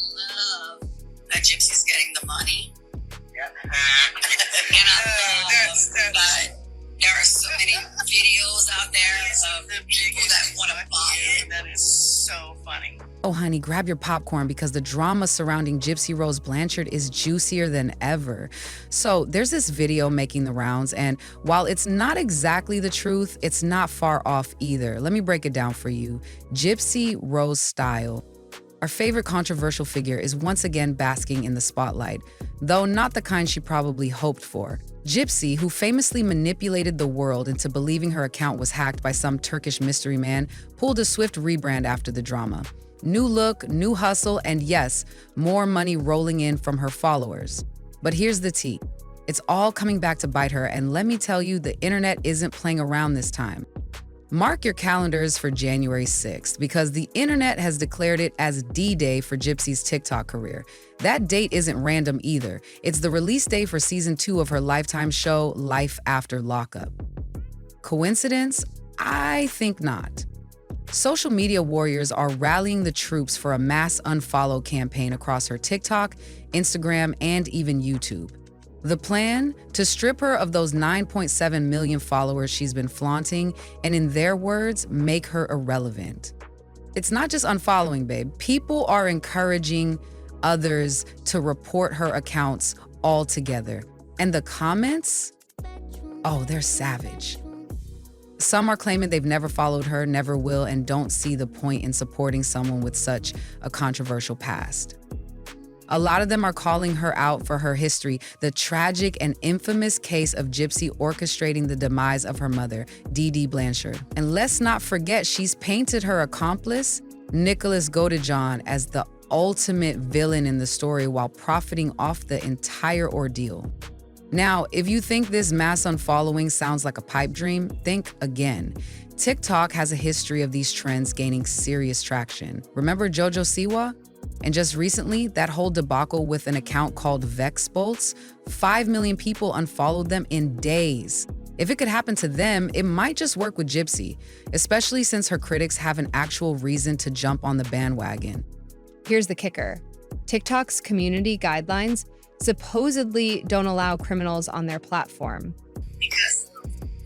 love that Gypsy's getting the money. Yep. And I love that there are so many videos out there of people that want to buy it. That is so funny. Oh, honey, grab your popcorn because the drama surrounding Gypsy Rose Blanchard is juicier than ever. So there's this video making the rounds, and while it's not exactly the truth, it's not far off either. Let me break it down for you. Gypsy Rose Style, our favorite controversial figure, is once again basking in the spotlight, though not the kind she probably hoped for. Gypsy, who famously manipulated the world into believing her account was hacked by some Turkish mystery man, pulled a swift rebrand after the drama. New look, new hustle, and yes, more money rolling in from her followers. But here's the tea. It's all coming back to bite her, and let me tell you, the internet isn't playing around this time. Mark your calendars for January 6th, because the internet has declared it as D-Day for Gypsy's TikTok career. That date isn't random either. It's the release day for season 2 of her Lifetime show, Life After Lockup. Coincidence? I think not. Social media warriors are rallying the troops for a mass unfollow campaign across her TikTok, Instagram, and even YouTube. The plan? To strip her of those 9.7 million followers she's been flaunting, and in their words, make her irrelevant. It's not just unfollowing, babe. People are encouraging others to report her accounts altogether. And the comments? Oh, they're savage. Some are claiming they've never followed her, never will, and don't see the point in supporting someone with such a controversial past. A lot of them are calling her out for her history, the tragic and infamous case of Gypsy orchestrating the demise of her mother, Dee Blanchard. And let's not forget, she's painted her accomplice, Nicholas Godejohn, as the ultimate villain in the story while profiting off the entire ordeal. Now, if you think this mass unfollowing sounds like a pipe dream, think again. TikTok has a history of these trends gaining serious traction. Remember Jojo Siwa? And just recently, that whole debacle with an account called Vexbolts, 5 million people unfollowed them in days. If it could happen to them, it might just work with Gypsy, especially since her critics have an actual reason to jump on the bandwagon. Here's the kicker. TikTok's community guidelines supposedly don't allow criminals on their platform. Because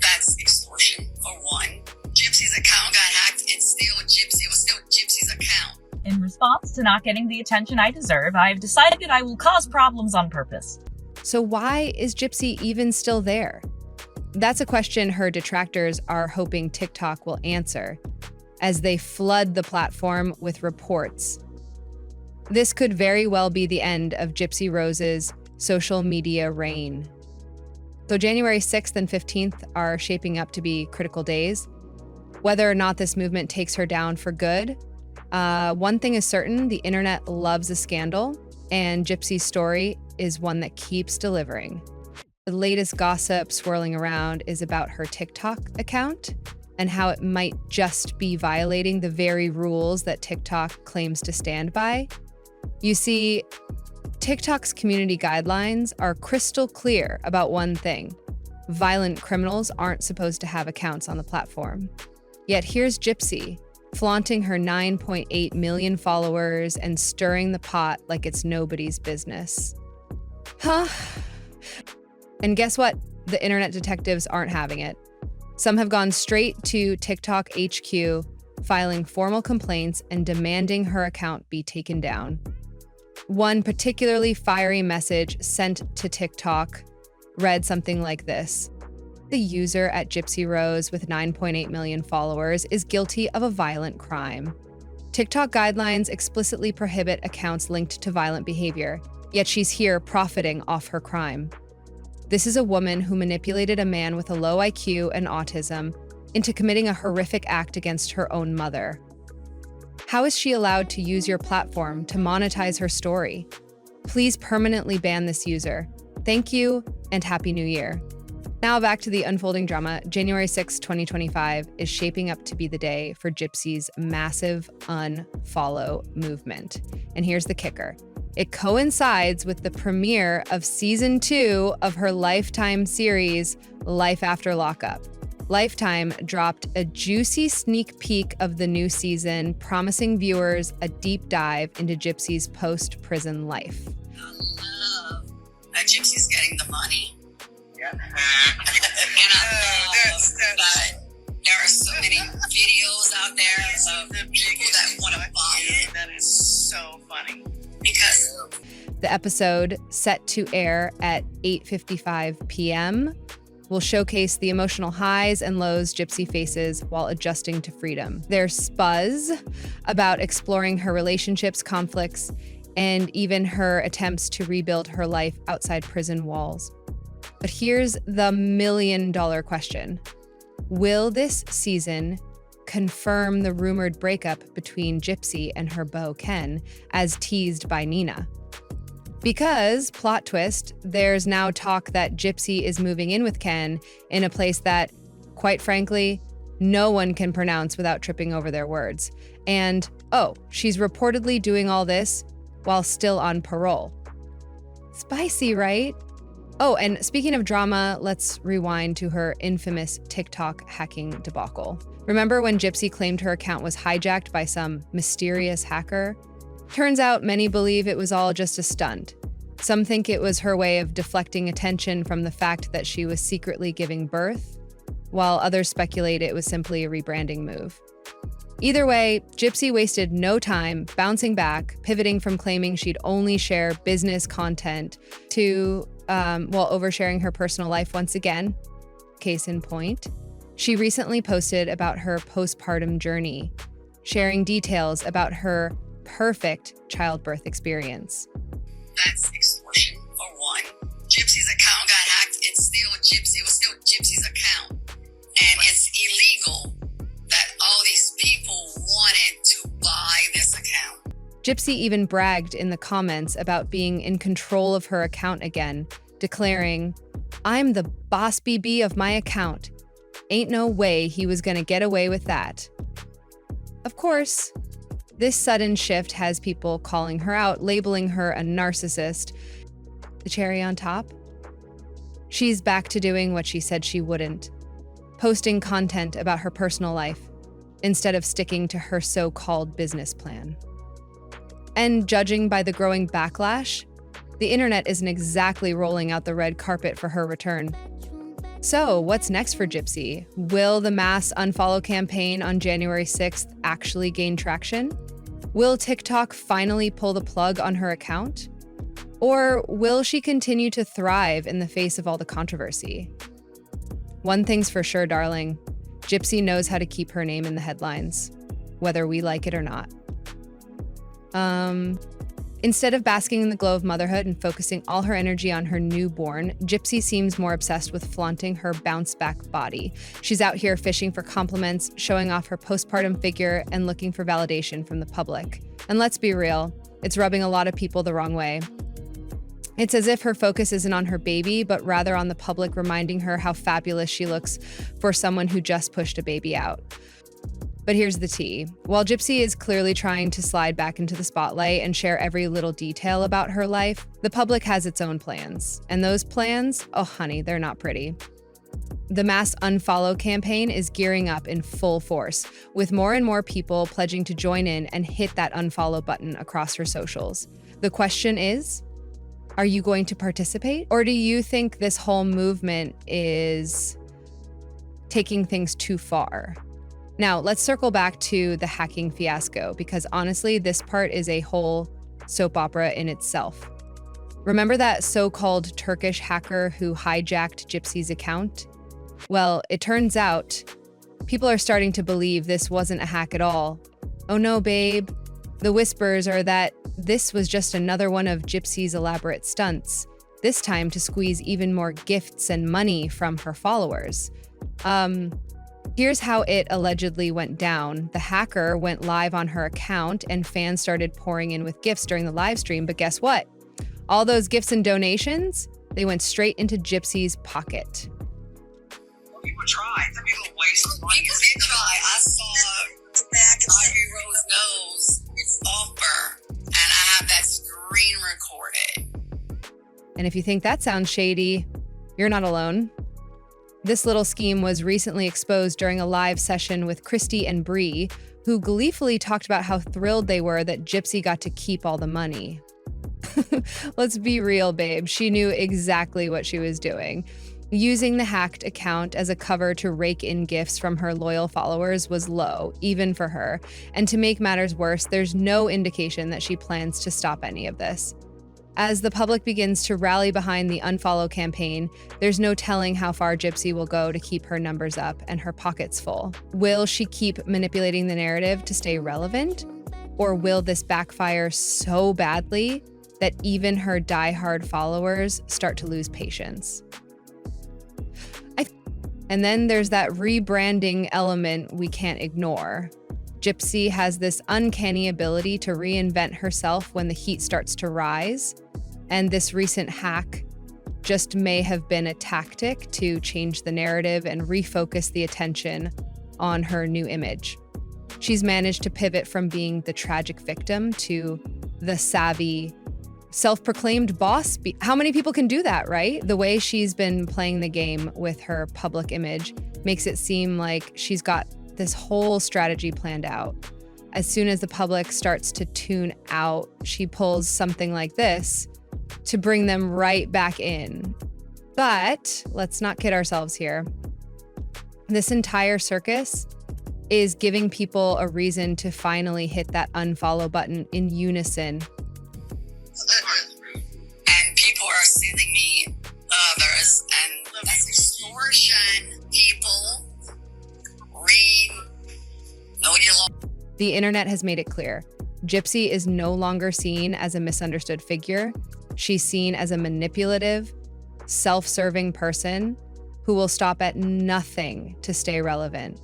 that's extortion, for one. Gypsy's account got hacked, it was still Gypsy's account. In response to not getting the attention I deserve, I've decided I will cause problems on purpose. So why is Gypsy even still there? That's a question her detractors are hoping TikTok will answer as they flood the platform with reports. This could very well be the end of Gypsy Rose's social media reign. So January 6th and 15th are shaping up to be critical days. Whether or not this movement takes her down for good, one thing is certain, the internet loves a scandal, and Gypsy's story is one that keeps delivering. The latest gossip swirling around is about her TikTok account and how it might just be violating the very rules that TikTok claims to stand by. You see, TikTok's community guidelines are crystal clear about one thing. Violent criminals aren't supposed to have accounts on the platform. Yet here's Gypsy, flaunting her 9.8 million followers and stirring the pot like it's nobody's business. Huh? And guess what? The internet detectives aren't having it. Some have gone straight to TikTok HQ, filing formal complaints and demanding her account be taken down. One particularly fiery message sent to TikTok read something like this. The user at Gypsy Rose with 9.8 million followers is guilty of a violent crime. TikTok guidelines explicitly prohibit accounts linked to violent behavior, yet she's here profiting off her crime. This is a woman who manipulated a man with a low IQ and autism into committing a horrific act against her own mother. How is she allowed to use your platform to monetize her story? Please permanently ban this user. Thank you, and Happy New Year. Now back to the unfolding drama. January 6, 2025 is shaping up to be the day for Gypsy's massive unfollow movement. And here's the kicker. It coincides with the premiere of season 2 of her Lifetime series, Life After Lockup. Lifetime dropped a juicy sneak peek of the new season, promising viewers a deep dive into Gypsy's post-prison life. I love that Gypsy's getting the money. Yeah. And I love that there are so many videos out there of people that want to buy it. That is so funny. Because The episode, set to air at 8:55 p.m., will showcase the emotional highs and lows Gypsy faces while adjusting to freedom. There's spuzz about exploring her relationships, conflicts, and even her attempts to rebuild her life outside prison walls. But here's the million-dollar question. Will this season confirm the rumored breakup between Gypsy and her beau Ken, as teased by Nina? Because, plot twist, there's now talk that Gypsy is moving in with Ken in a place that, quite frankly, no one can pronounce without tripping over their words. And, she's reportedly doing all this while still on parole. Spicy, right? Oh, and speaking of drama, let's rewind to her infamous TikTok hacking debacle. Remember when Gypsy claimed her account was hijacked by some mysterious hacker? Turns out many believe it was all just a stunt. Some think it was her way of deflecting attention from the fact that she was secretly giving birth, while others speculate it was simply a rebranding move. Either way, Gypsy wasted no time bouncing back, pivoting from claiming she'd only share business content to, oversharing her personal life once again. Case in point, she recently posted about her postpartum journey, sharing details about her perfect childbirth experience. that's extortion, for one. Gypsy's account got hacked. It was still Gypsy's account. And it's illegal that all these people wanted to buy this account. Gypsy even bragged in the comments about being in control of her account again, declaring, "I'm the boss BB of my account. Ain't no way he was gonna get away with that." Of course, this sudden shift has people calling her out, labeling her a narcissist. The cherry on top? She's back to doing what she said she wouldn't, posting content about her personal life instead of sticking to her so-called business plan. And judging by the growing backlash, the internet isn't exactly rolling out the red carpet for her return. So, what's next for Gypsy? Will the mass unfollow campaign on January 6th actually gain traction? Will TikTok finally pull the plug on her account? Or will she continue to thrive in the face of all the controversy? One thing's for sure, darling. Gypsy knows how to keep her name in the headlines, whether we like it or not. Instead of basking in the glow of motherhood and focusing all her energy on her newborn, Gypsy seems more obsessed with flaunting her bounce-back body. She's out here fishing for compliments, showing off her postpartum figure, and looking for validation from the public. And let's be real, it's rubbing a lot of people the wrong way. It's as if her focus isn't on her baby, but rather on the public reminding her how fabulous she looks for someone who just pushed a baby out. But here's the tea. While Gypsy is clearly trying to slide back into the spotlight and share every little detail about her life, the public has its own plans. And those plans, oh honey, they're not pretty. The mass unfollow campaign is gearing up in full force, with more and more people pledging to join in and hit that unfollow button across her socials. The question is, are you going to participate? Or do you think this whole movement is taking things too far? Now, let's circle back to the hacking fiasco, because honestly, this part is a whole soap opera in itself. Remember that so-called Turkish hacker who hijacked Gypsy's account? Well, it turns out people are starting to believe this wasn't a hack at all. Oh no, babe. The whispers are that this was just another one of Gypsy's elaborate stunts, this time to squeeze even more gifts and money from her followers. Here's how it allegedly went down. The hacker went live on her account and fans started pouring in with gifts during the live stream, but guess what? All those gifts and donations, they went straight into Gypsy's pocket. People try. Some people waste money. People did try. I saw Audrey Rose knows it's offer, and I have that screen recorded. And if you think that sounds shady, you're not alone. This little scheme was recently exposed during a live session with Christy and Bree, who gleefully talked about how thrilled they were that Gypsy got to keep all the money. Let's be real, babe. She knew exactly what she was doing. Using the hacked account as a cover to rake in gifts from her loyal followers was low, even for her. And to make matters worse, there's no indication that she plans to stop any of this. As the public begins to rally behind the unfollow campaign, there's no telling how far Gypsy will go to keep her numbers up and her pockets full. Will she keep manipulating the narrative to stay relevant? Or will this backfire so badly that even her diehard followers start to lose patience? And then there's that rebranding element we can't ignore. Gypsy has this uncanny ability to reinvent herself when the heat starts to rise, and this recent hack just may have been a tactic to change the narrative and refocus the attention on her new image. She's managed to pivot from being the tragic victim to the savvy, self-proclaimed boss. How many people can do that, right? The way she's been playing the game with her public image makes it seem like she's got this whole strategy planned out. As soon as the public starts to tune out, she pulls something like this to bring them right back in. But let's not kid ourselves here. This entire circus is giving people a reason to finally hit that unfollow button in unison. And people are sending me others, and that's extortion. People read, know your law. The internet has made it clear. Gypsy is no longer seen as a misunderstood figure. She's seen as a manipulative, self-serving person who will stop at nothing to stay relevant,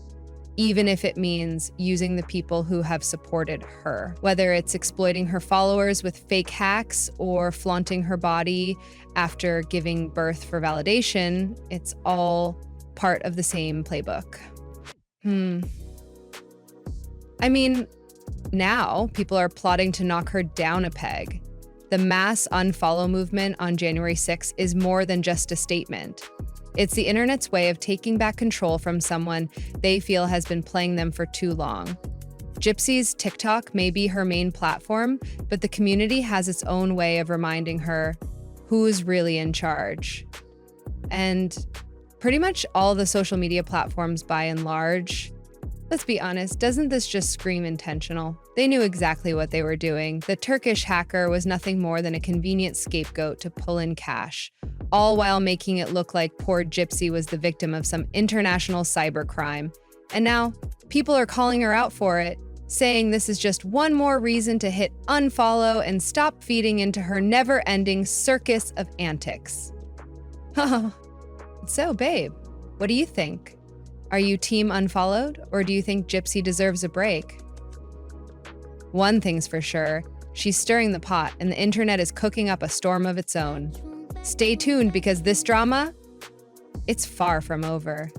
even if it means using the people who have supported her. Whether it's exploiting her followers with fake hacks or flaunting her body after giving birth for validation, it's all part of the same playbook. I mean, now people are plotting to knock her down a peg. The mass unfollow movement on January 6th is more than just a statement. It's the internet's way of taking back control from someone they feel has been playing them for too long. Gypsy's TikTok may be her main platform, but the community has its own way of reminding her who's really in charge. And pretty much all the social media platforms by and large, let's be honest, doesn't this just scream intentional? They knew exactly what they were doing. The Turkish hacker was nothing more than a convenient scapegoat to pull in cash, all while making it look like poor Gypsy was the victim of some international cybercrime. And now, people are calling her out for it, saying this is just one more reason to hit unfollow and stop feeding into her never-ending circus of antics. So, babe, what do you think? Are you team unfollowed, or do you think Gypsy deserves a break? One thing's for sure, she's stirring the pot and the internet is cooking up a storm of its own. Stay tuned because this drama, it's far from over.